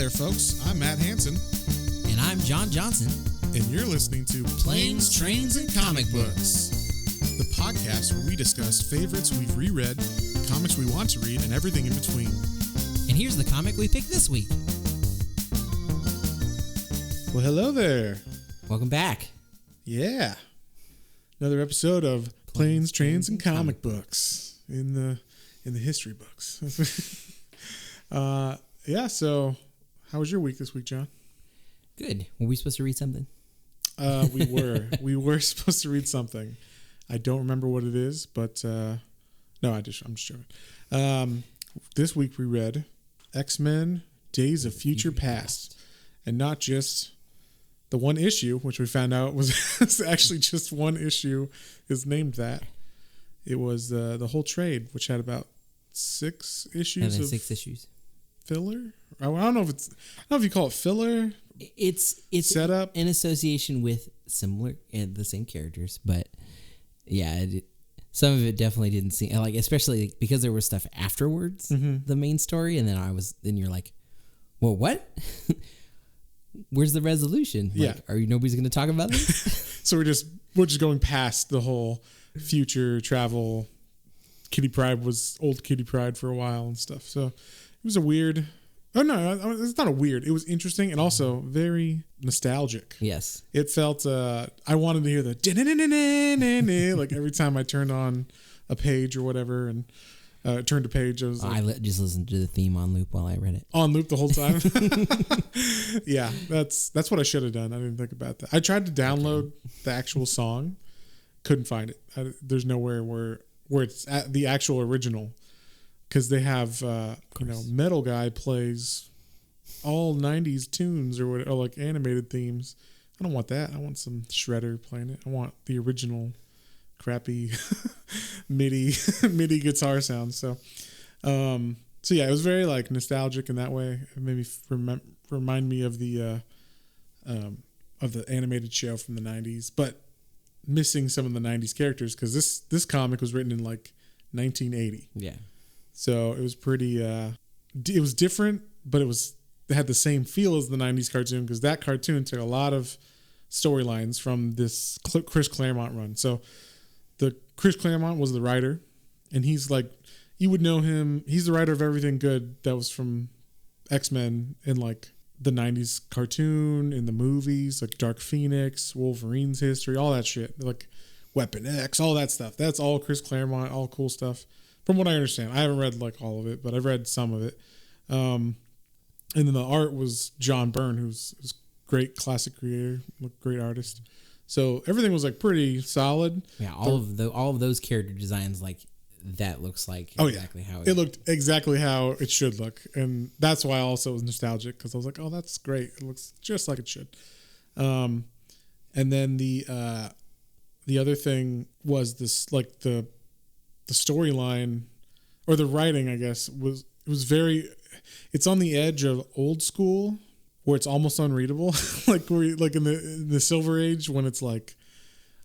there, folks. I'm Matt Hansen. And I'm John Johnson. And you're listening to Planes, Trains, and Comic Books. The podcast where we discuss favorites we've reread, comics we want to read, and everything in between. And here's the comic we picked this week. Well, hello there. Welcome back. Yeah. Another episode of Planes, Trains, and Comic Books in the history books. Yeah, so how was your week this week, John? Good. Were we supposed to read something? We were. We were supposed to read something. I don't remember what it is, but no, I'm just joking. This week we read X-Men Days of Future Past, and not just the one issue, which we found out was actually just one issue is named that. It was the whole trade, which had about 6 issues of 6 issues. Filler. I don't know if you call it filler. It's setup in association with similar and the same characters, but yeah, some of it definitely didn't seem like, especially because there was stuff afterwards, the main story, and then you're like, well, what? Where's the resolution? Yeah, nobody's going to talk about this? So we're just going past the whole future travel. Kitty Pryde was old Kitty Pryde for a while and stuff. So it was a weird. Oh no, it's not a weird. It was interesting and also very nostalgic. Yes, it felt. I wanted to hear the like every time I turned on a page or whatever and turned a page. I just listened to the theme on loop while I read it. On loop the whole time. Yeah, that's what I should have done. I didn't think about that. I tried to download the actual song, couldn't find it. There's nowhere where it's at the actual original. Because they have, Metal Guy plays all 90s tunes or like animated themes. I don't want that. I want some Shredder playing it. I want the original crappy MIDI guitar sound. So yeah, it was very like nostalgic in that way. It made me remind me of the animated show from the 90s, but missing some of the 90s characters because this comic was written in like 1980. Yeah. So it was pretty, it was different, but it had the same feel as the 90s cartoon because that cartoon took a lot of storylines from this Chris Claremont run. So the Chris Claremont was the writer, and he's like, you would know him. He's the writer of everything good that was from X-Men in like the 90s cartoon, in the movies, like Dark Phoenix, Wolverine's history, all that shit, like Weapon X, all that stuff. That's all Chris Claremont, all cool stuff. From what I understand, I haven't read like all of it, but I've read some of it. And then the art was John Byrne, who's a great classic creator, great artist. So everything was like pretty solid. Yeah, all of those character designs, like that looks like exactly how it looked exactly how it should look, and that's why I also was nostalgic because I was like, oh, that's great. It looks just like it should. And then the other thing was this like the storyline or the writing, I guess, was it's on the edge of old school where it's almost unreadable. like in the Silver Age when it's like,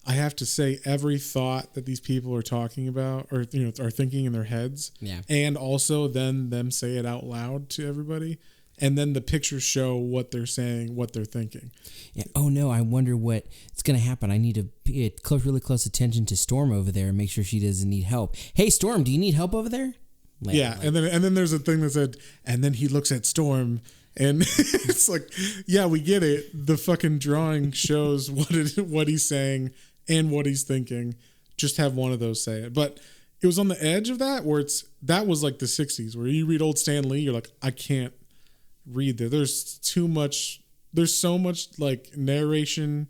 I have to say every thought that these people are talking about or, are thinking in their heads. Yeah. And also then them say it out loud to everybody. And then the pictures show what they're saying, what they're thinking. Yeah. Oh no, I wonder what's going to happen. I need to pay really close attention to Storm over there and make sure she doesn't need help. Hey, Storm, do you need help over there? And then there's a thing that said, and then he looks at Storm, and it's like, yeah, we get it. The fucking drawing shows what he's saying and what he's thinking. Just have one of those say it. But it was on the edge of that where that was like the 60s where you read old Stan Lee, you're like, I can't read there. There's so much like narration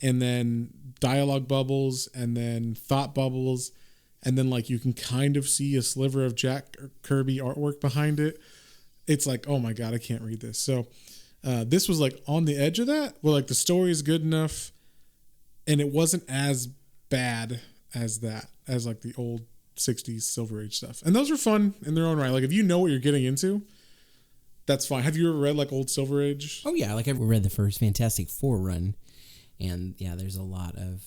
and then dialogue bubbles and then thought bubbles and then like you can kind of see a sliver of Jack Kirby artwork behind it. It's like, oh my God, I can't read this. So this was like on the edge of that where like the story is good enough and it wasn't as bad as like the old 60s Silver Age stuff. And those are fun in their own right. Like if you know what you're getting into, that's fine. Have you ever read like old Silver Age? Oh yeah, like I read the first Fantastic Four run, and yeah, there's a lot of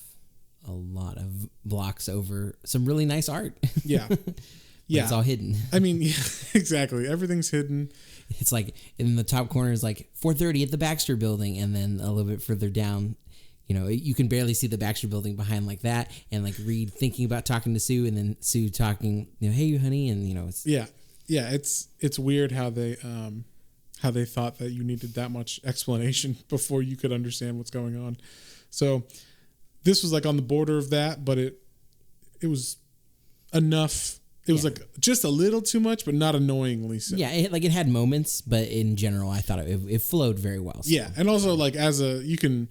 blocks over some really nice art. Yeah, It's all hidden. I mean, yeah, exactly. Everything's hidden. It's like in the top corner is like 4:30 at the Baxter Building, and then a little bit further down, you can barely see the Baxter Building behind like that, and like Reed thinking about talking to Sue, and then Sue talking, hey, honey, and it's it's weird how they thought that you needed that much explanation before you could understand what's going on. So this was like on the border of that, but it was enough. It was like just a little too much, but not annoyingly so. Yeah, it had moments, but in general, I thought it flowed very well. So. Yeah, and also like you can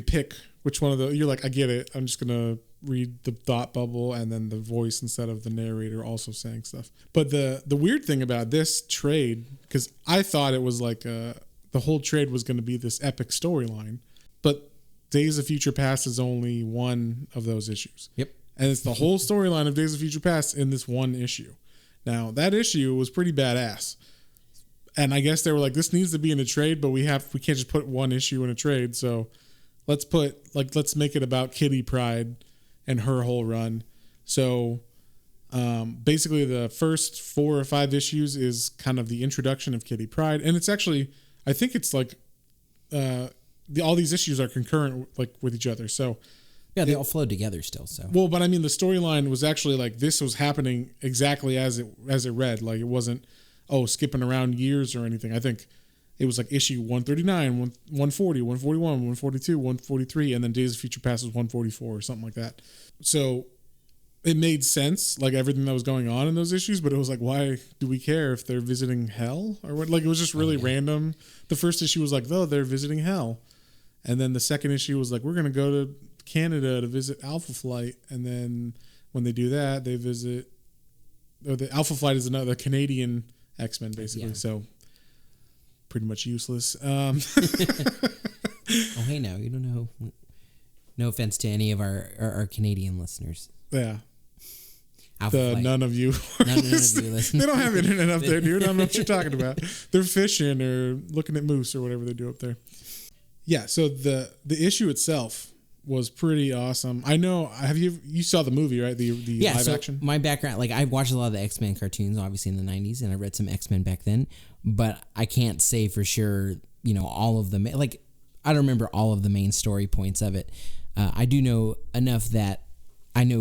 pick which one of the, you're like, I get it. I'm just gonna read the thought bubble and then the voice instead of the narrator also saying stuff. But the weird thing about this trade, because I thought it was like the whole trade was going to be this epic storyline, but Days of Future Past is only one of those issues. Yep. And it's the whole storyline of Days of Future Past in this one issue. Now, that issue was pretty badass. And I guess they were like, this needs to be in a trade, but we can't just put one issue in a trade. So let's make it about Kitty Pryde and her whole run. So basically the first 4 or 5 issues is kind of the introduction of Kitty Pryde. And it's actually, I think it's like all these issues are concurrent like with each other. So yeah, they all flowed together still. So well, but I mean, the storyline was actually like this was happening exactly as it read. Like it wasn't skipping around years or anything. I think it was like issue 139, 140, 141, 142, 143, and then Days of Future Past was 144 or something like that. So it made sense, like everything that was going on in those issues. But it was like, why do we care if they're visiting hell or what? Like it was just really random. The first issue was like, they're visiting hell, and then the second issue was like, we're gonna go to Canada to visit Alpha Flight, and then when they do that, they visit. Or the Alpha Flight is another Canadian X-Men, basically. Yeah. So pretty much useless. Oh, hey, now you don't know. No offense to any of our Canadian listeners. Yeah. Alpha Flight. None of you. None of you listen. They don't have internet up there, dude. I don't know what you're talking about. They're fishing or looking at moose or whatever they do up there. Yeah. So the issue itself was pretty awesome. I know. You saw the movie, right? The live action. My background, like I watched a lot of the X-Men cartoons, obviously in the 90s, and I read some X-Men back then. But I can't say for sure, all of them. Like I don't remember all of the main story points of it. I do know enough that I know,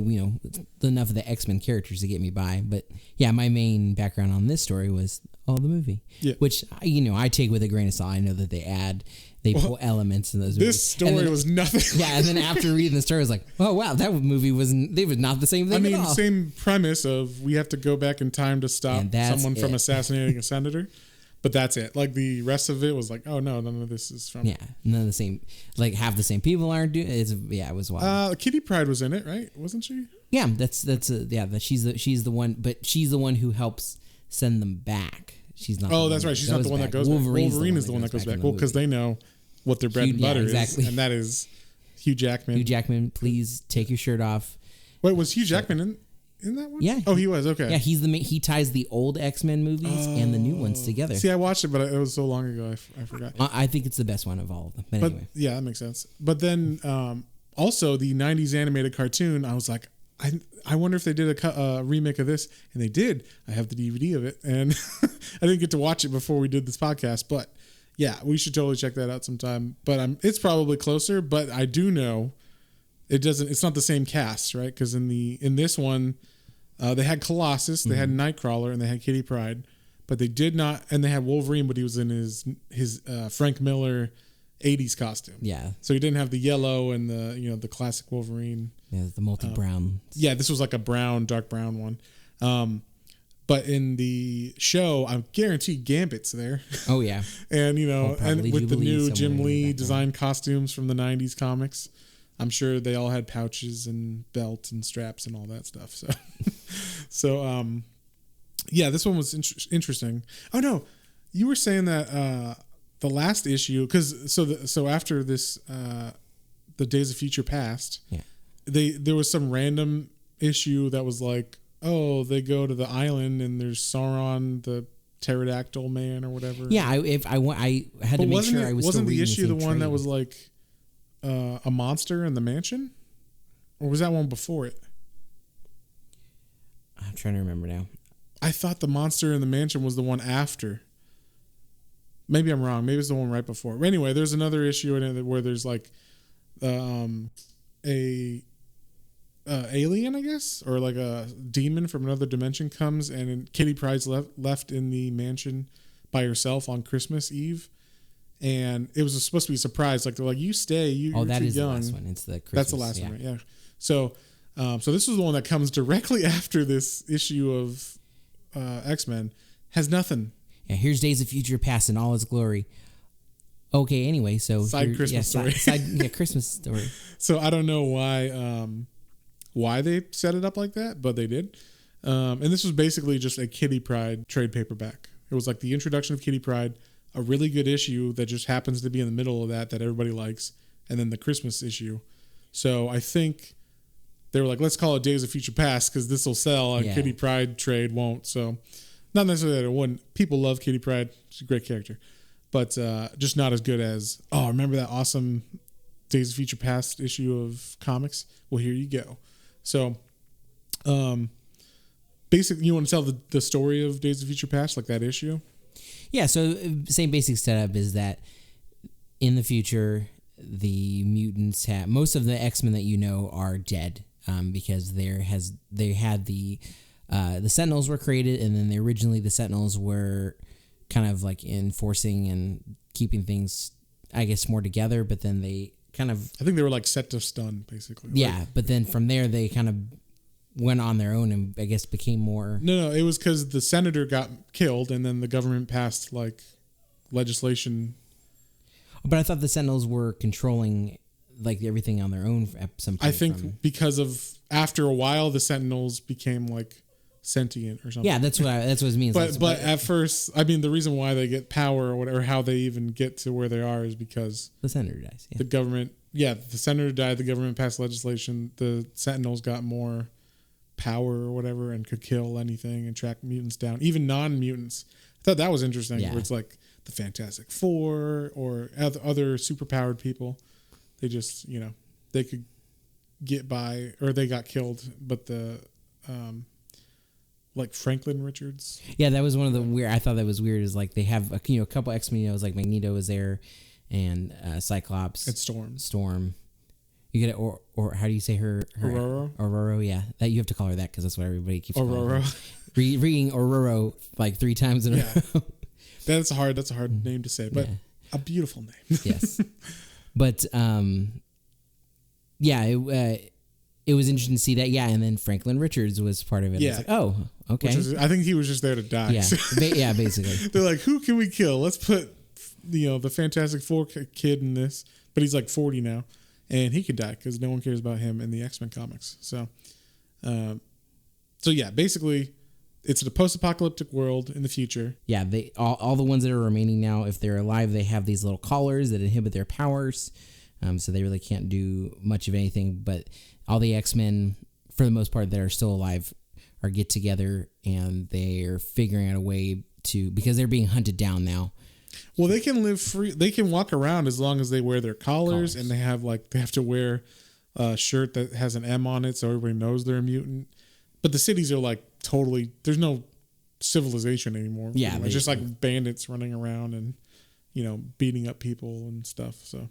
enough of the X-Men characters to get me by. But yeah, my main background on this story was the movie, which I take with a grain of salt. I know that they pull elements in those movies. This story was nothing. Yeah, and then after reading the story, I was like, oh wow, that movie was not the same thing. I mean, same premise of we have to go back in time to stop someone from assassinating a senator. But that's it. Like the rest of it was like, oh no, none of this is from. Yeah, none of the same. Like half the same people aren't doing. It was wild. Kitty Pryde was in it, right? Wasn't she? Yeah, she's the one, but she's the one who helps send them back. She's not. Oh, that's right. She's not the one that goes back. Wolverine is the one that goes back. Well, because they know what their bread and butter is, and that is Hugh Jackman. Hugh Jackman, please take your shirt off. Wait, was Hugh Jackman in that one? Yeah. Oh, he was. Okay. Yeah, he's he ties the old X-Men movies and the new ones together. See, I watched it, but it was so long ago, I forgot. I think it's the best one of all of them. But anyway. Yeah, that makes sense. But then also the 90s animated cartoon, I was like, I wonder if they did a remake of this, and they did. I have the DVD of it, and I didn't get to watch it before we did this podcast, but yeah, we should totally check that out sometime. But it's probably closer, but I do know it's not the same cast, right? Because in this one, they had Colossus, they had Nightcrawler, and they had Kitty Pryde, but they did not, and they had Wolverine, but he was in his Frank Miller 80s costume. Yeah. So he didn't have the yellow and the classic Wolverine. Yeah, the multi-brown. Yeah, this was like a dark brown one. But in the show, I guarantee Gambit's there. Oh yeah. And and with the new Jim Lee designed costumes from the 90s comics, I'm sure they all had pouches and belts and straps and all that stuff. So yeah, this one was interesting. Oh no, you were saying that the last issue, because so after this the Days of Future Past, there was some random issue that was like, oh, they go to the island and there's Sauron, the pterodactyl man or whatever. Yeah, I had to make sure I was. Wasn't the issue the one trade. That was like a monster in the mansion, or was that one before it? I'm trying to remember now. I thought the monster in the mansion was the one after. Maybe I'm wrong. Maybe it's the one right before. But anyway, there's another issue in it where there's like a alien, I guess, or like a demon from another dimension comes, and Kitty Pryde's left in the mansion by herself on Christmas Eve, and it was supposed to be a surprise. Like they're like, "You stay, you're that too is young." the last one. It's the Christmas. That's the last one, right? Yeah. So this is the one that comes directly after this issue of X-Men. Has nothing. Yeah, here's Days of Future Past in all its glory. Okay, anyway, so Christmas story. Christmas story. So I don't know why they set it up like that, but they did. And this was basically just a Kitty Pryde trade paperback. It was like the introduction of Kitty Pryde, a really good issue that just happens to be in the middle of that everybody likes, and then the Christmas issue. So I think they were like, let's call it Days of Future Past because this will sell, and Kitty Pryde trade won't. So not necessarily that it wouldn't. People love Kitty Pryde. She's a great character. But just not as good as, remember that awesome Days of Future Past issue of comics? Well, here you go. So basically, you want to tell the story of Days of Future Past, like that issue? Yeah, so same basic setup is that in the future, the mutants have, most of the X-Men that you know are dead because they had the Sentinels were created, and then originally the Sentinels were kind of like enforcing and keeping things, I guess, more together, but then they kind of... I think they were like set to stun, basically. Yeah, like, but then from there, they kind of went on their own and I guess became more... No, it was because the senator got killed, and then the government passed like legislation. But I thought the Sentinels were controlling like everything on their own at some point. I think because of, after a while, the Sentinels became like sentient or something. Yeah, that's what it means. But at first, I mean, the reason why they get power or whatever, how they even get to where they are, is because the senator dies. Yeah. The government, the senator died. The government passed legislation. The Sentinels got more power or whatever and could kill anything and track mutants down, even non-mutants. I thought that was interesting. Yeah. Where it's like the Fantastic Four or other superpowered people. They just, they could get by, or they got killed, but the like Franklin Richards. Yeah, that was one of the weird. I thought that was weird. Is like they have a couple X-Men. Like Magneto is there, and Cyclops. And Storm. Storm. You get it, or how do you say her? Aurora. Yeah, that you have to call her that because that's what everybody keeps Aurora. calling her. Reading Aurora like 3 times in a row. That's a hard name to say, but a beautiful name. Yes, but it was interesting to see that. Yeah, and then Franklin Richards was part of it. Yeah. I was like, oh, okay. I think he was just there to die. Yeah, basically. They're like, who can we kill? Let's put the Fantastic Four kid in this, but he's like 40 now, and he could die because no one cares about him in the X-Men comics. So basically, it's a post-apocalyptic world in the future. Yeah, they all the ones that are remaining now, if they're alive, they have these little collars that inhibit their powers, so they really can't do much of anything. But all the X-Men, for the most part, that are still alive, are get together and they're figuring out a way to, because they're being hunted down now. Well, they can live free. They can walk around as long as they wear their collars. And they have to wear a shirt that has an M on it so everybody knows they're a mutant. But the cities are like totally, there's no civilization anymore. Yeah. It's just like bandits running around and, beating up people and stuff. So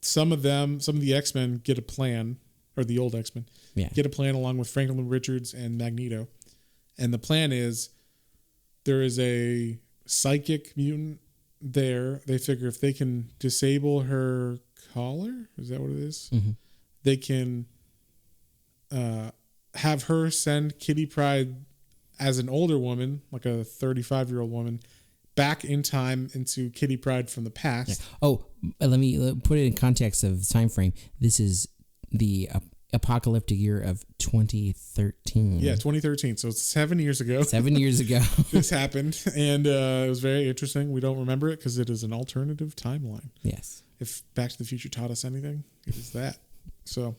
some of the X-Men get a plan, or the old X-Men get a plan along with Franklin Richards and Magneto. And the plan is there is a psychic mutant there. They figure if they can disable her collar, is that what it is? Mm-hmm. They can have her send Kitty Pryde as an older woman, like a 35-year-old woman, back in time into Kitty Pryde from the past. Yeah. Oh, let me put it in context of time frame. This is the apocalyptic year of 2013. Yeah, 2013. So it's 7 years ago. 7 years ago. This happened, and it was very interesting. We don't remember it because it is an alternative timeline. Yes. If Back to the Future taught us anything, it is that. So,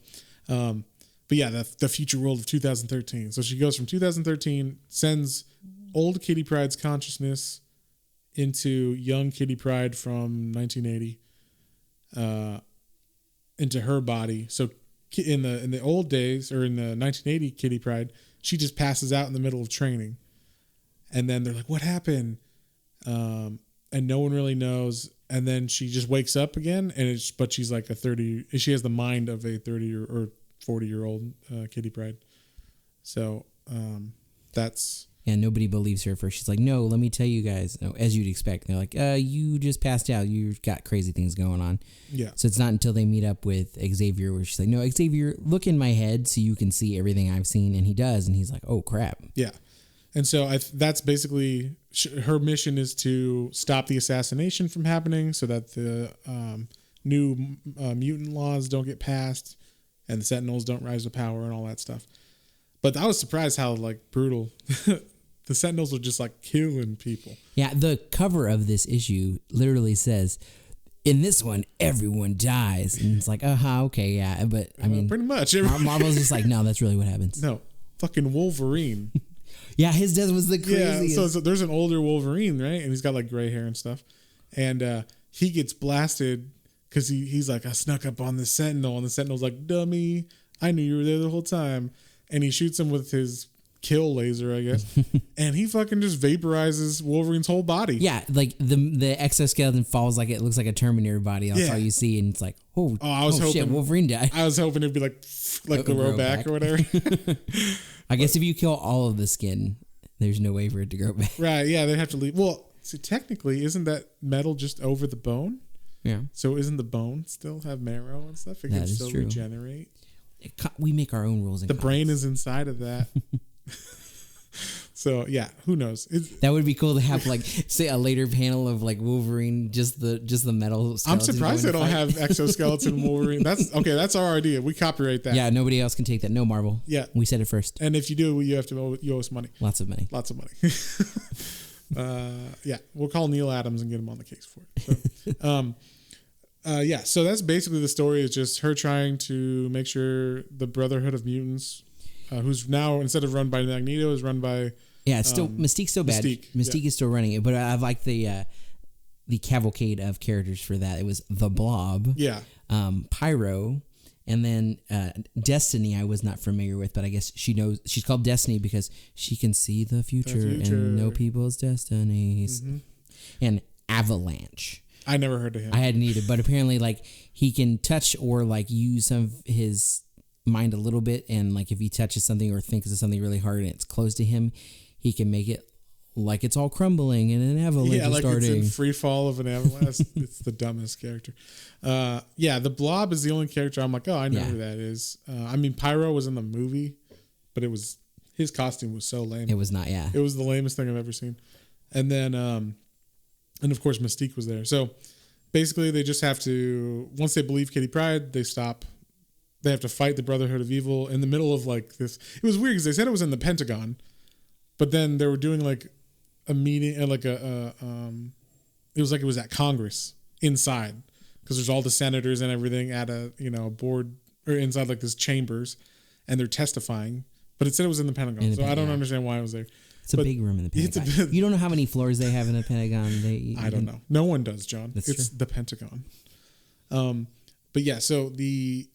but yeah, the future world of 2013. So she goes from 2013, sends old Kitty Pryde's consciousness into young Kitty Pryde from 1980 into her body. So in the old days, or in the 1980 Kitty Pryde she just passes out in the middle of training. And then they're like, what happened? And no one really knows. And then she just wakes up again, but she's like she has the mind of a 30 or 40-year-old Kitty Pryde. So that's... Yeah, nobody believes her at first. She's like, no, let me tell you guys. No, as you'd expect. And they're like, you just passed out. You've got crazy things going on. Yeah. So it's not until they meet up with Xavier where she's like, no, Xavier, look in my head so you can see everything I've seen. And he does. And he's like, oh, crap. Yeah. And so that's basically her mission is to stop the assassination from happening so that the new mutant laws don't get passed and the Sentinels don't rise to power and all that stuff. But I was surprised how like brutal the Sentinels are, just like killing people. Yeah, the cover of this issue literally says, in this one, everyone dies. And it's like, okay, yeah. But I mean, pretty much. Marvel's just like, no, that's really what happens. No, fucking Wolverine. Yeah, his death was the craziest. Yeah, so there's an older Wolverine, right? And he's got like gray hair and stuff. And he gets blasted because he's like, I snuck up on the Sentinel. And the Sentinel's like, dummy, I knew you were there the whole time. And he shoots him with his kill laser, I guess. And he fucking just vaporizes Wolverine's whole body. Yeah, like the exoskeleton falls like it looks like a Terminator body. That's all you see. And it's like, I was hoping, shit, Wolverine died. I was hoping it'd be like the grow back or whatever. I guess if you kill all of the skin, there's no way for it to grow back. Right, yeah, they'd have to leave. Well, so technically, isn't that metal just over the bone? Yeah. So isn't the bone still have marrow and stuff? It can still regenerate. We make our own rules. The brain is inside of that. So yeah, who knows? That would be cool to have like say a later panel of like Wolverine, just the metal. I'm surprised they don't have exoskeleton Wolverine. That's our idea. We copyright that. Yeah, nobody else can take that. No, Marvel. Yeah, we said it first. And if you do, you owe us money. Lots of money. Yeah, we'll call Neil Adams and get him on the case for it. So, so that's basically the story. Is just her trying to make sure the Brotherhood of Mutants, who's now instead of run by Magneto, is run by it's still Mystique's still bad. Mystique is still running it, but I like the cavalcade of characters for that. It was the Blob, Pyro, and then Destiny. I was not familiar with, but I guess she knows she's called Destiny because she can see the future and know people's destinies. Mm-hmm. And Avalanche. I never heard of him. I hadn't either, but apparently, like he can touch or like use some of his mind a little bit, and like if he touches something or thinks of something really hard and it's close to him, he can make it like it's all crumbling and an avalanche is starting. It's in free fall of an avalanche. It's the dumbest character. The Blob is the only character I'm like, I know who that is. I mean, Pyro was in the movie, but his costume was so lame. It was not. Yeah, it was the lamest thing I've ever seen. And then, and of course, Mystique was there. So basically, they just have to, once they believe Kitty Pryde, they stop. They have to fight the Brotherhood of Evil in the middle of like this. It was weird because they said it was in the Pentagon, but then they were doing like a meeting and like it was like it was at Congress inside because there's all the senators and everything at a board or inside like this chambers, and they're testifying. But it said it was in the Pentagon, so I don't understand why it was there. It's a big room in the Pentagon. You don't know how many floors they have in the Pentagon. I don't know. No one does, John. It's true. The Pentagon. But yeah, so the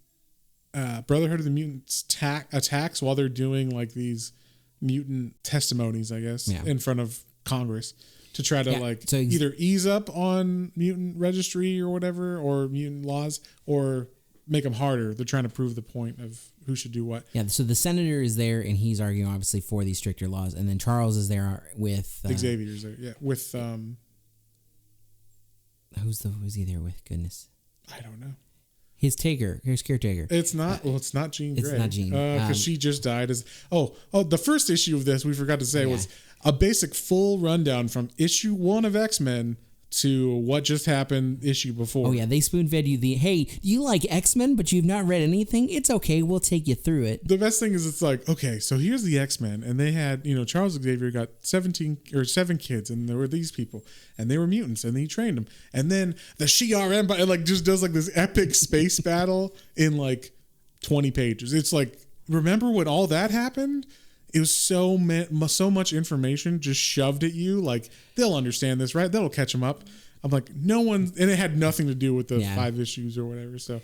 Brotherhood of the Mutants attacks while they're doing like these mutant testimonies, I guess, in front of Congress to try to either ease up on mutant registry or whatever, or mutant laws, or make them harder. They're trying to prove the point of who should do what. Yeah, so the senator is there, and he's arguing obviously for these stricter laws, and then Charles is there with Xavier's there, with who's he there with? Goodness, I don't know. His caretaker. It's not. It's not Jean Grey. It's not Jean because she just died. The first issue of this we forgot to say was a basic full rundown from issue 1 of X-Men to what just happened issue before. Oh yeah, they spoon fed you hey, you like X-Men but you've not read anything? It's okay, we'll take you through it. The best thing is it's like, okay, so here's the X-Men, and they had, Charles Xavier got 7 kids, and there were these people, and they were mutants, and he trained them. And then the Shi'ar just does like this epic space battle in like 20 pages. It's like, remember when all that happened? It was so much information just shoved at you. Like, they'll understand this, right? That'll catch them up. I'm like, no one, and it had nothing to do with the 5 issues or whatever. So,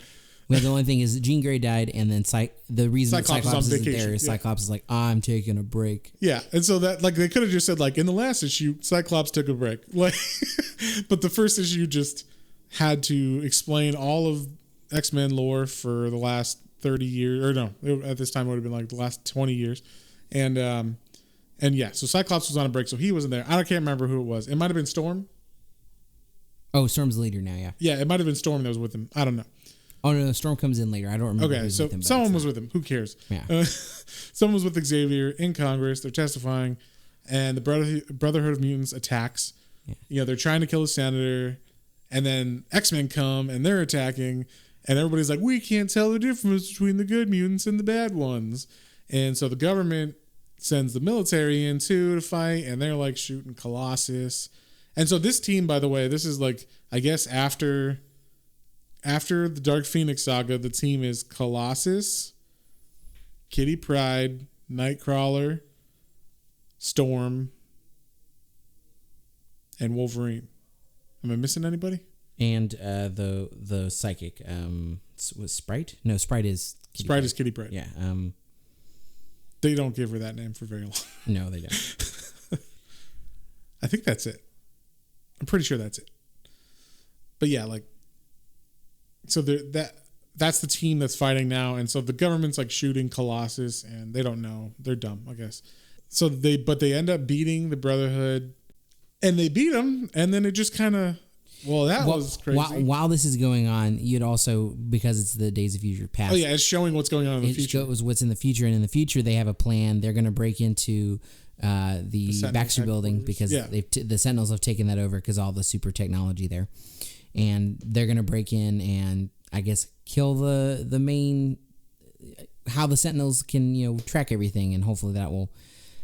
Well, the only thing is Jean Grey died, and then the reason Cyclops isn't there is Cyclops is like, I'm taking a break. Yeah, and so that like they could have just said like in the last issue, Cyclops took a break, like, but the first issue just had to explain all of X-Men lore for the last 30 years, or no, at this time it would have been like the last 20 years, and yeah, so Cyclops was on a break, so he wasn't there. I can't remember who it was. It might have been Storm. Oh, Storm's the leader now, yeah. Yeah, it might have been Storm that was with him. I don't know. Oh, no, Storm comes in later. I don't remember. Okay, so someone was with him. Who cares? Yeah. Someone was with Xavier in Congress. They're testifying, and the Brotherhood of Mutants attacks. Yeah. You know, they're trying to kill the senator, and then X-Men come, and they're attacking, and everybody's like, we can't tell the difference between the good mutants and the bad ones. And so the government sends the military in, too, to fight, and they're, like, shooting Colossus. And so this team, by the way, this is, like, I guess after the Dark Phoenix saga, the team is Colossus, Kitty Pryde, Nightcrawler, Storm, and Wolverine. Am I missing anybody? And the psychic was Sprite? No, Sprite is Kitty Sprite Pryde. is Kitty Pryde. Yeah. They don't give her that name for very long. No, they don't. I think that's it. I'm pretty sure that's it. But yeah, like, so that's the team that's fighting now, and so the government's like shooting Colossus, and they don't know. They're dumb, I guess. So they end up beating the Brotherhood, and they beat them, and then it just kind of was crazy. While this is going on, you'd also, because it's the Days of Future Past. Oh yeah, it's showing what's going on in the future. It shows what's in the future, and in the future they have a plan. They're going to break into the Baxter Building because the Sentinels have taken that over because all the super technology there, and they're going to break in and I guess kill the main, how the Sentinels can track everything, and hopefully that will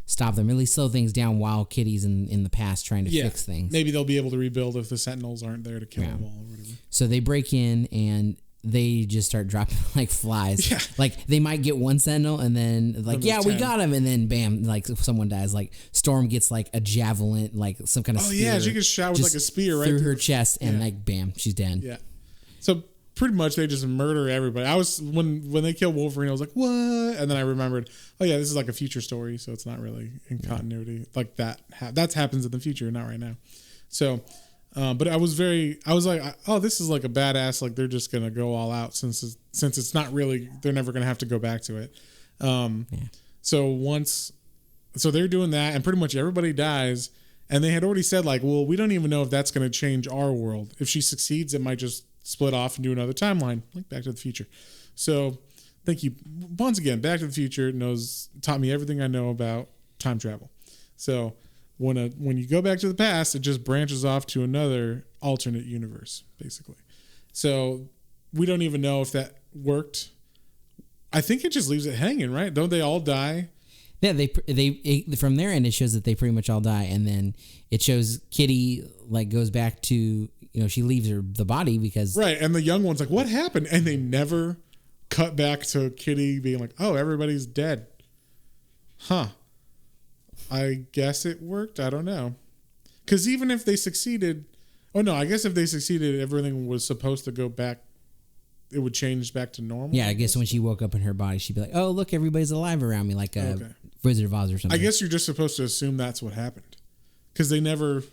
stop them, at least slow things down while Kitty's in the past trying to fix things. Maybe they'll be able to rebuild if the Sentinels aren't there to kill them all or whatever. So they break in and they just start dropping like flies. Yeah. Like they might get one Sentinel and then like, yeah, 10. We got him. And then bam, like someone dies. Like Storm gets like a javelin, like some kind of spear. Oh yeah, she gets shot with like a spear right through her chest and like bam, she's dead. Yeah. So pretty much they just murder everybody. I was when they killed Wolverine, I was like, what? And then I remembered, oh yeah, this is like a future story, so it's not really in continuity like that. That happens in the future, not right now. So, but I was like, oh, this is like a badass. Like they're just gonna go all out since it's not really. They're never gonna have to go back to it. So they're doing that, and pretty much everybody dies. And they had already said like, well, we don't even know if that's gonna change our world. If she succeeds, it might just split off and do another timeline, like Back to the Future. So thank you once again. Back to the Future taught me everything I know about time travel. So when you go back to the past, it just branches off to another alternate universe, basically. So we don't even know if that worked. I think it just leaves it hanging, right? Don't they all die? Yeah, they from their end it shows that they pretty much all die, and then it shows Kitty like goes back to. She leaves the body because... Right, and the young one's like, what happened? And they never cut back to Kitty being like, oh, everybody's dead. Huh. I guess it worked. I don't know. Because even if they succeeded... Oh, no, I guess if they succeeded, everything was supposed to go back. It would change back to normal. Yeah, I guess when she woke up in her body, she'd be like, oh, look, everybody's alive around me, like Wizard of Oz or something. I guess you're just supposed to assume that's what happened. Because they never...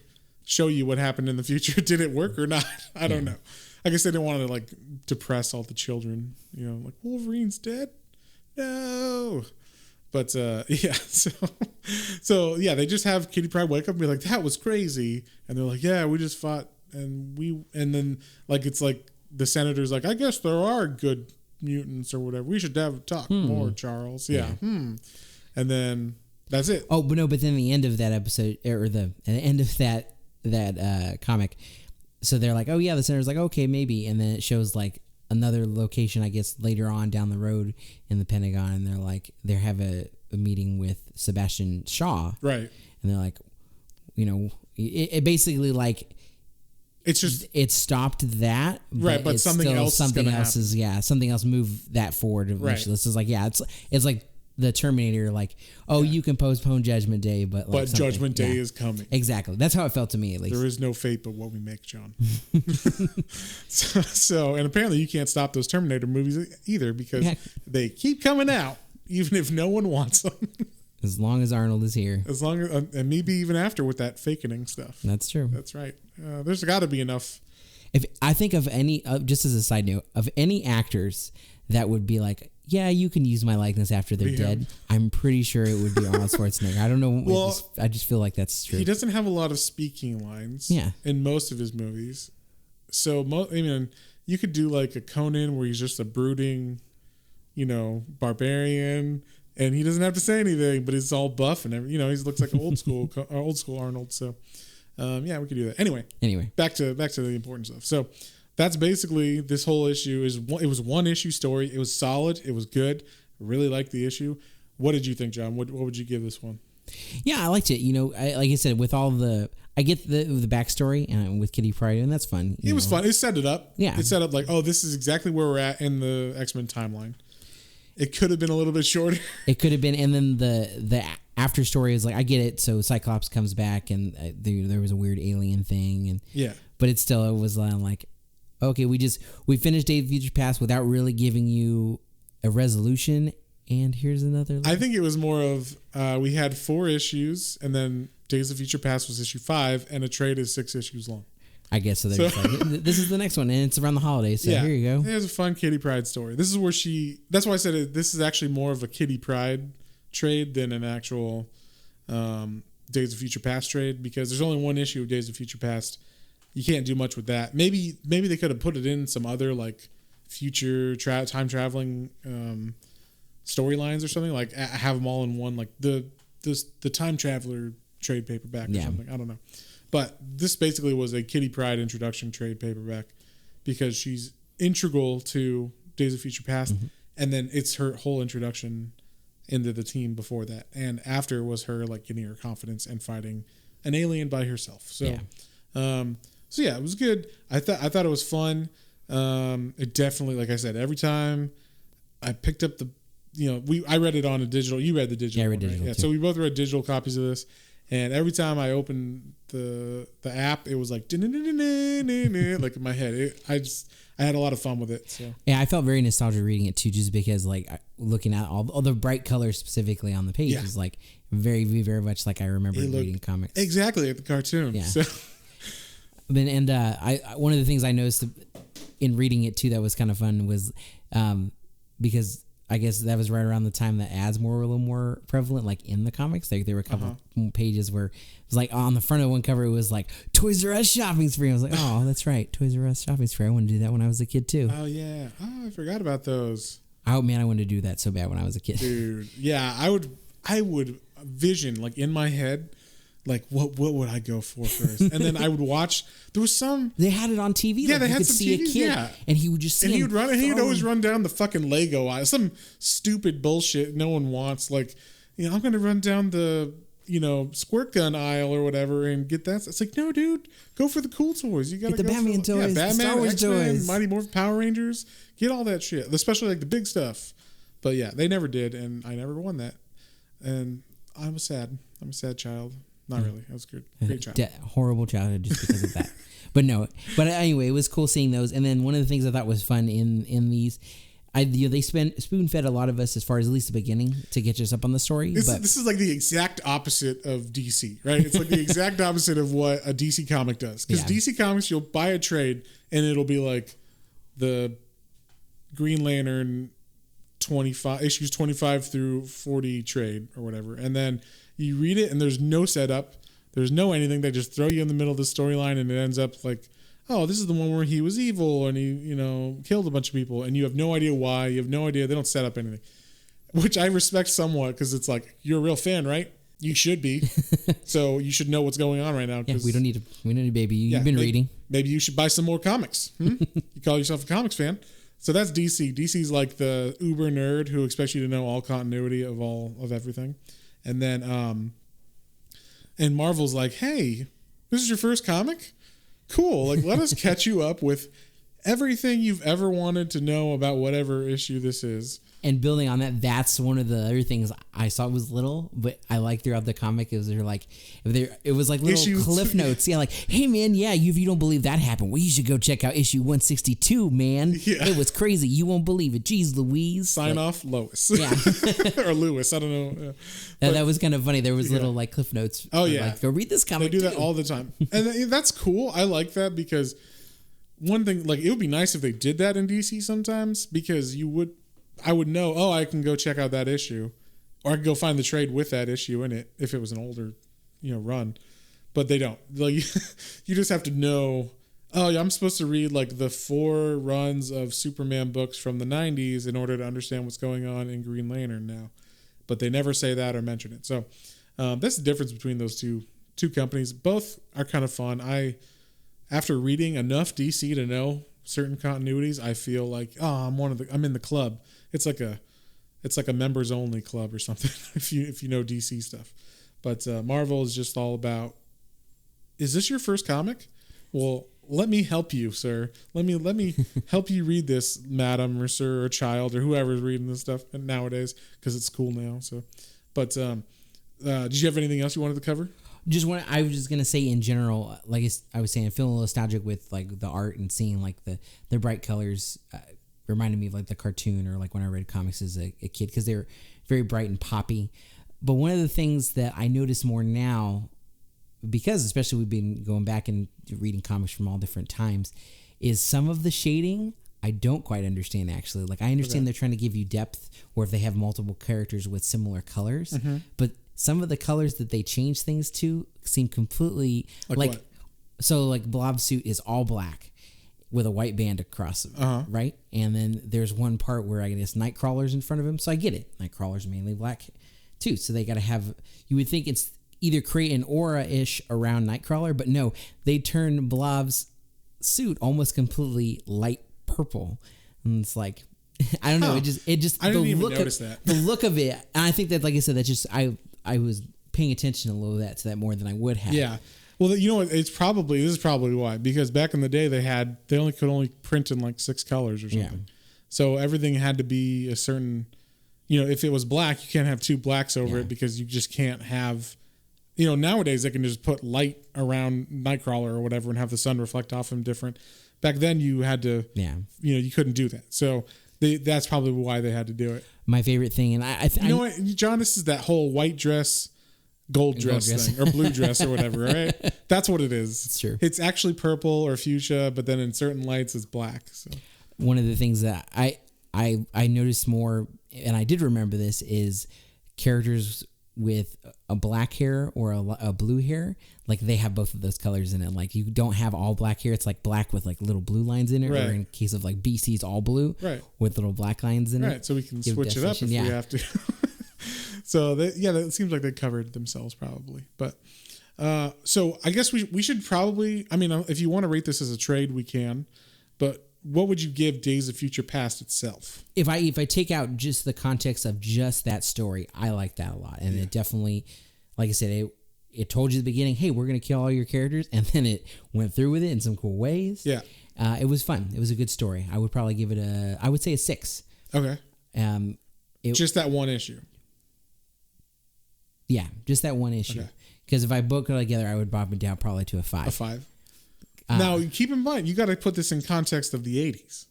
show you what happened in the future. Did it work or not? I don't know. I guess they didn't want to like depress all the children, like Wolverine's dead. No. But yeah, so yeah, they just have Kitty Pryde wake up and be like, that was crazy. And they're like, yeah, we just fought and then like it's like the senator's like, I guess there are good mutants or whatever. We should have talk more, Charles. Yeah. And then that's it. Oh, but then the end of that episode or the end of that comic, so they're like, oh yeah, the senator's like, okay, maybe, and then it shows like another location, I guess later on down the road in the Pentagon, and they're like, they have a meeting with Sebastian Shaw, right? And they're like, it basically like it's just it stopped that, right? But something else moved that forward eventually. Right. This is like, yeah, it's like the Terminator, like, oh, you can postpone Judgment Day, but like Judgment Day is coming. Exactly. That's how it felt to me, at least. There is no fate but what we make, John. so, and apparently you can't stop those Terminator movies either because they keep coming out, even if no one wants them. As long as Arnold is here. As long as, and maybe even after with that fakening stuff. That's true. That's right. There's got to be enough. If I think of any, just as a side note, of any actors that would be like, yeah, you can use my likeness after they're dead, I'm pretty sure it would be Arnold Schwarzenegger. I don't know. Well, I just feel like that's true. He doesn't have a lot of speaking lines in most of his movies. So, I mean, you could do like a Conan where he's just a brooding, barbarian, and he doesn't have to say anything, but he's all buff and he looks like an old school Arnold. So, we could do that. Anyway, back to the important stuff. So, that's basically this whole issue. It was one issue story. It was solid. It was good. I really liked the issue. What did you think, John? What would you give this one? Yeah, I liked it. Like I said, with all I get the backstory with Kitty Pryde, and that's fun. It was fun. It set it up. Yeah. It set up like, oh, this is exactly where we're at in the X-Men timeline. It could have been a little bit shorter. It could have been, and then the after story is like, I get it. So Cyclops comes back, and there was a weird alien thing, and but it was like, okay, we finished Days of Future Past without really giving you a resolution, and here's another. I think it was more of we had 4 issues, and then Days of Future Past was issue 5, and a trade is 6 issues long. I guess so. Like, this is the next one, and it's around the holidays. So here you go. It was a fun Kitty Pryde story. This is where that's why I said this is actually more of a Kitty Pryde trade than an actual Days of Future Past trade, because there's only one issue of Days of Future Past. You can't do much with that. Maybe they could have put it in some other like future time traveling storylines or something, like have them all in one, like the time traveler trade paperback or something. I don't know. But this basically was a Kitty Pryde introduction trade paperback because she's integral to Days of Future Past, and then it's her whole introduction into the team before that, and after was her like getting her confidence and fighting an alien by herself. So, it was good. I thought it was fun. It definitely, like I said, every time I picked up I read it on a digital. You read the digital. Yeah, I read digital. Yeah, so we both read digital copies of this. And every time I opened the app, it was like like in my head. I had a lot of fun with it. So yeah, I felt very nostalgic reading it too, just because like looking at all the bright colors specifically on the page is like very, very much like I remember reading comics. Exactly, like the cartoon. Yeah. So. I one of the things I noticed in reading it too that was kind of fun was because I guess that was right around the time that ads were a little more prevalent, like in the comics. Like there were a couple pages where it was like on the front of one cover, it was like Toys R Us shopping spree. I was like, oh, that's right, Toys R Us shopping spree. I wanted to do that when I was a kid too. Oh yeah, I forgot about those. Oh man, I wanted to do that so bad when I was a kid. Dude, yeah, I would vision like in my head. Like what would I go for first? And then I would watch. There was some. They had it on TV. Yeah, like they had could some see TVs. A kid, and he would just. And he would run. And he would always run down the fucking Lego aisle. Some stupid bullshit no one wants. Like, I'm gonna run down the squirt gun aisle or whatever and get that. It's like, no, dude, go for the cool toys. You gotta get the Batman toys, yeah, Batman, Star Wars X-Men, toys, Mighty Morphin Power Rangers. Get all that shit, especially like the big stuff. But yeah, they never did, and I never won that. And I was sad. I'm a sad child. Not really. That was good. Great child. Horrible childhood just because of that. But anyway, it was cool seeing those. And then one of the things I thought was fun in these, they spoon fed a lot of us as far as at least the beginning to get us up on the story. This is like the exact opposite of DC, right? It's like the exact opposite of what a DC comic does. Because DC Comics, you'll buy a trade and it'll be like the Green Lantern 25 issues 25 through 40 trade or whatever, and then you read it and there's no setup, there's no anything. They just throw you in the middle of the storyline and it ends up like, oh, this is the one where he was evil and he killed a bunch of people, and you have no idea why. You have no idea. They don't set up anything, which I respect somewhat, because it's like, you're a real fan, right? You should be. So you should know what's going on right now. Yeah, we don't need a baby. You've been reading. Maybe you should buy some more comics. You call yourself a comics fan. So that's DC. DC's like the uber nerd who expects you to know all continuity of everything. And then and Marvel's like, hey, this is your first comic? Cool. Like, let us catch you up with everything you've ever wanted to know about whatever issue this is. And building on that, that's one of the other things I saw was little, but I like throughout the comic is they're like, it was like little Issues. cliff notes. Yeah, like, hey man, yeah, if you don't believe that happened, well, you should go check out issue 162, man. Yeah. It was crazy. You won't believe it. Jeez Louise. Sign off, Lois. Yeah. Or Lewis. I don't know. Yeah. That was kind of funny. There was little like cliff notes. Oh yeah. Like, go read this comic. They do that all the time. And that's cool. I like that because one thing, like, it would be nice if they did that in DC sometimes, because I would know, oh, I can go check out that issue, or I could go find the trade with that issue in it if it was an older, run. But they don't. Like, you just have to know, oh, yeah, I'm supposed to read like the 4 runs of Superman books from the 90s in order to understand what's going on in Green Lantern now. But they never say that or mention it. So that's the difference between those two companies. Both are kind of fun. After reading enough DC to know certain continuities, I feel like, oh, I'm in the club. It's like a members only club or something if you know DC stuff. But Marvel is just all about, is this your first comic? Well, let me help you, sir. Let me help you read this, madam or sir or child or whoever's reading this stuff nowadays, because it's cool now. So, but did you have anything else you wanted to cover? I was just gonna say in general, like I was saying, feeling a little nostalgic with like the art and seeing like the bright colors reminded me of like the cartoon or like when I read comics as a kid, because they were very bright and poppy. But one of the things that I notice more now, because especially we've been going back and reading comics from all different times, is some of the shading I don't quite understand actually. Like I understand they're trying to give you depth, or if they have multiple characters with similar colors, but some of the colors that they change things to seem completely like what? So like Blob's suit is all black with a white band across it, right? And then there's one part where I guess Nightcrawler's in front of him, so I get it. Nightcrawler's mainly black too, so they got to have. You would think it's either create an aura-ish around Nightcrawler, but no, they turn Blob's suit almost completely light purple, and it's like I don't know. It just I didn't even notice that. The look of it, and I think that, like I said, that just I was paying attention a little bit to that more than I would have. Yeah. Well, you know what? This is probably why, because back in the day they could only print in like 6 colors or something. Yeah. So everything had to be a certain, if it was black, you can't have 2 blacks over it, because you just can't have, nowadays they can just put light around Nightcrawler or whatever and have the sun reflect off him different. Back then you had to, you couldn't do that. So that's probably why they had to do it. My favorite thing, and I you know what, John, this is that whole white dress, gold dress thing, or blue dress or whatever, right? That's what it is. It's true. It's actually purple or fuchsia, but then in certain lights it's black. So one of the things that I noticed more, and I did remember this, is characters with a black hair or a blue hair, like they have both of those colors in it. Like you don't have all black hair; it's like black with like little blue lines in it. Right. Or in case of like BC's all blue, right, with little black lines in it. Right, so we can switch it up if we have to. So that seems like they covered themselves probably. But so I guess we should probably. I mean, if you want to rate this as a trade, we can. But what would you give Days of Future Past itself? If I take out just the context of just that story, I like that a lot, and it definitely, like I said, it told you at the beginning, hey, we're gonna kill all your characters, and then it went through with it in some cool ways. Yeah, it was fun. It was a good story. I would probably give it I would say a 6. Okay. Just that one issue. Yeah, just that one issue. Because if I book it all together, I would bump it down probably to a 5. A 5. Now, keep in mind, you got to put this in context of the 80s.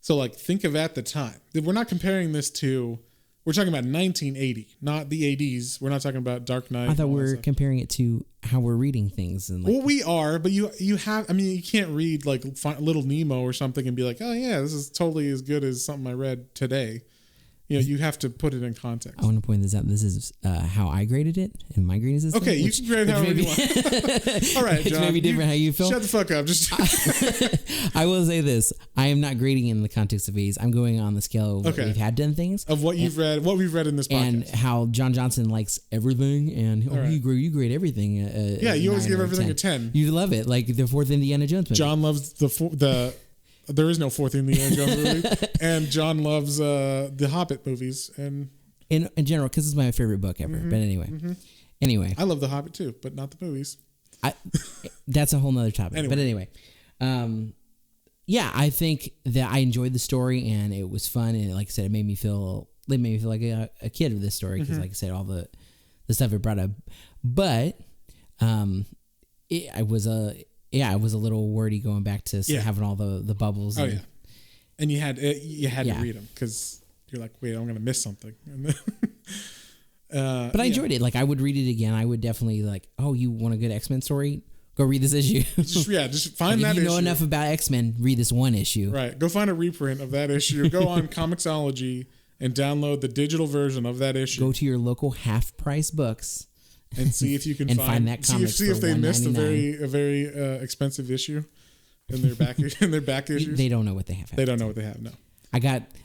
So, like, think of at the time. We're not comparing this to... We're talking about 1980, not the 80s. We're not talking about Dark Knight. I thought we were comparing it to how we're reading things. And like, well, we are, but you have... I mean, you can't read, like, Little Nemo or something and be like, oh, yeah, this is totally as good as something I read today. You have to put it in context. I want to point this out. This is how I graded it, and my grading system. Okay, you can grade however you want. All right, John. It's maybe different how you feel. Shut the fuck up. Just I will say this. I am not grading in the context of A's. I'm going on the scale of what we've had done things. Of what you've read, what we've read in this podcast. And how John Johnson likes everything, and you grade everything. You always give everything 10. You love it, like the 4th Indiana Jones movie. John loves the there is no 4th Indiana Jones movie, and John loves the Hobbit movies, and in general, because it's my favorite book ever. But anyway, I love the Hobbit too, but not the movies. That's a whole nother topic. But anyway, yeah, I think that I enjoyed the story and it was fun, and like I said, it made me feel like a kid with this story because, like I said, all the stuff it brought up. But I was a little wordy going back to having all the bubbles. Oh, yeah. And you had to read them because you're like, wait, I'm going to miss something. And then, but I enjoyed it. Like, I would read it again. I would definitely like, oh, you want a good X-Men story? Go read this issue. just find that issue. If you know enough about X-Men, read this one issue. Right. Go find a reprint of that issue. Go on Comixology and download the digital version of that issue. Go to your local half-price books and see if you can find that comic. See if they missed a very expensive issue in their back issues. They don't know what they have. They don't know what they have. No.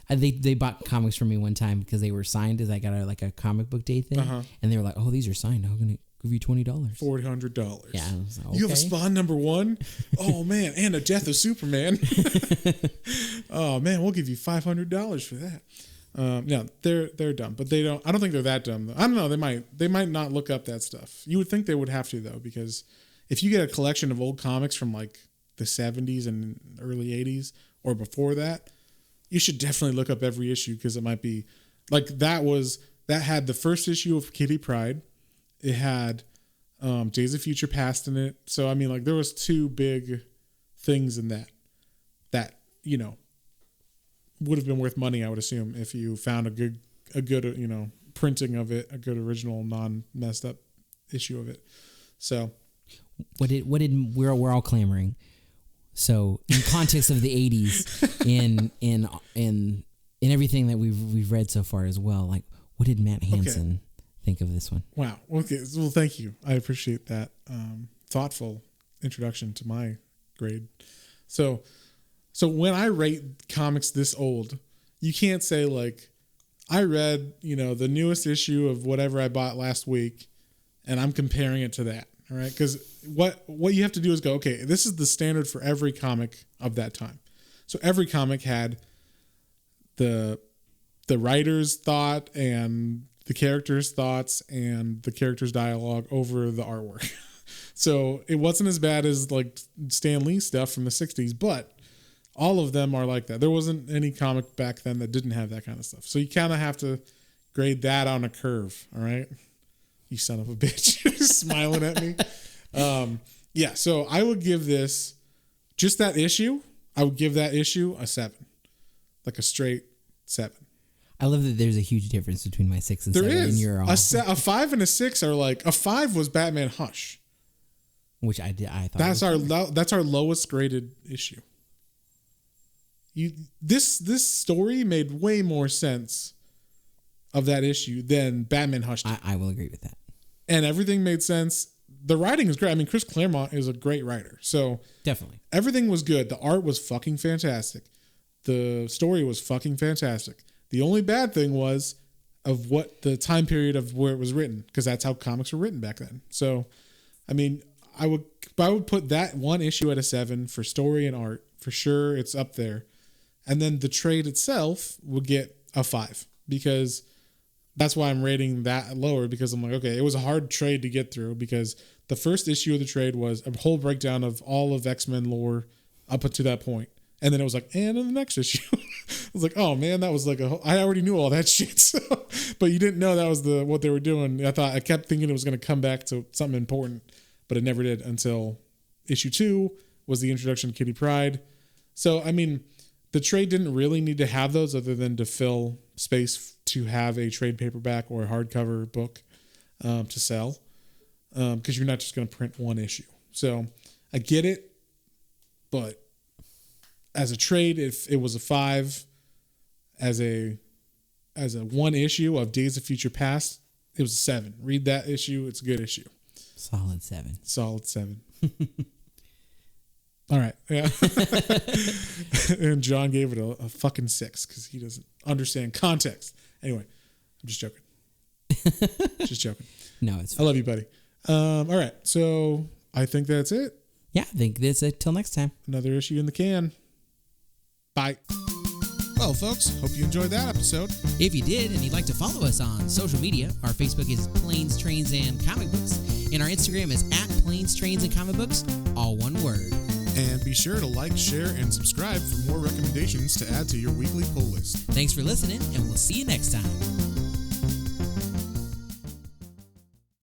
They bought comics from me one time because they were signed as I got a comic book day thing, and they were like, "Oh, these are signed. I'm gonna give you $20, $400." Yeah, I was like, okay. You have a Spawn #1. Oh man, and a Death of Superman. Oh man, we'll give you $500 for that. No, they're dumb, but they don't. I don't think they're that dumb though. I don't know. They might not look up that stuff. You would think they would have to though, because if you get a collection of old comics from like the 70s and early 80s or before that, you should definitely look up every issue because it might be like that had the first issue of Kitty Pryde. It had Days of Future Past in it. So I mean, like there was two big things in that would have been worth money, I would assume, if you found a good printing of it, a good original non messed up issue of it. So we're all clamoring. So in context of the 80s, in everything that we've read so far as well, like what did Matt Hansen think of this one? Wow. Okay. Well, thank you. I appreciate that thoughtful introduction to my grade. So when I rate comics this old, you can't say like, I read, the newest issue of whatever I bought last week and I'm comparing it to that. All right. Because what you have to do is go, okay, this is the standard for every comic of that time. So every comic had the writer's thought and the character's thoughts and the character's dialogue over the artwork. So it wasn't as bad as like Stan Lee stuff from the 60s, but all of them are like that. There wasn't any comic back then that didn't have that kind of stuff. So you kind of have to grade that on a curve. All right. You son of a bitch. Smiling at me. So I would give this, just that issue, I would give that issue a 7. Like a straight 7. I love that there's a huge difference between my 6 and 7. There is. And you're all... a 5 and a 6 are like, a 5 was Batman Hush. Which I thought that's our lowest graded issue. This story made way more sense of that issue than Batman Hush did. I will agree with that. And everything made sense. The writing is great. I mean, Chris Claremont is a great writer. So definitely. Everything was good. The art was fucking fantastic. The story was fucking fantastic. The only bad thing was of what the time period of where it was written, because that's how comics were written back then. So, I mean, I would put that one issue at a 7 for story and art. For sure, it's up there. And then the trade itself would get a 5 because that's why I'm rating that lower, because I'm like, okay, it was a hard trade to get through because the first issue of the trade was a whole breakdown of all of X-Men lore up to that point. And then it was like, and in the next issue, I was like, oh man, that was like I already knew all that shit. So, but you didn't know that was what they were doing. I kept thinking it was going to come back to something important, but it never did until issue 2 was the introduction to Kitty Pryde. So, I mean, the trade didn't really need to have those other than to fill space to have a trade paperback or a hardcover book to sell, because you're not just going to print one issue. So I get it, but as a trade, if it was a 5, as a one issue of Days of Future Past, it was a 7. Read that issue; it's a good issue. Solid 7. Solid 7. All right, yeah. And John gave it a fucking 6 because he doesn't understand context. Anyway, I'm just joking. Just joking. No, it's fine. I love you, buddy. All right, so I think that's it. Yeah, I think that's it. Till next time. Another issue in the can. Bye. Well, folks, hope you enjoyed that episode. If you did and you'd like to follow us on social media, our Facebook is Planes, Trains, and Comic Books, and our Instagram is @Planes, Trains, and Comic Books, all one word. And Be sure to like, share, and subscribe for more recommendations to add to your weekly pull list. Thanks for listening, and we'll see you next time.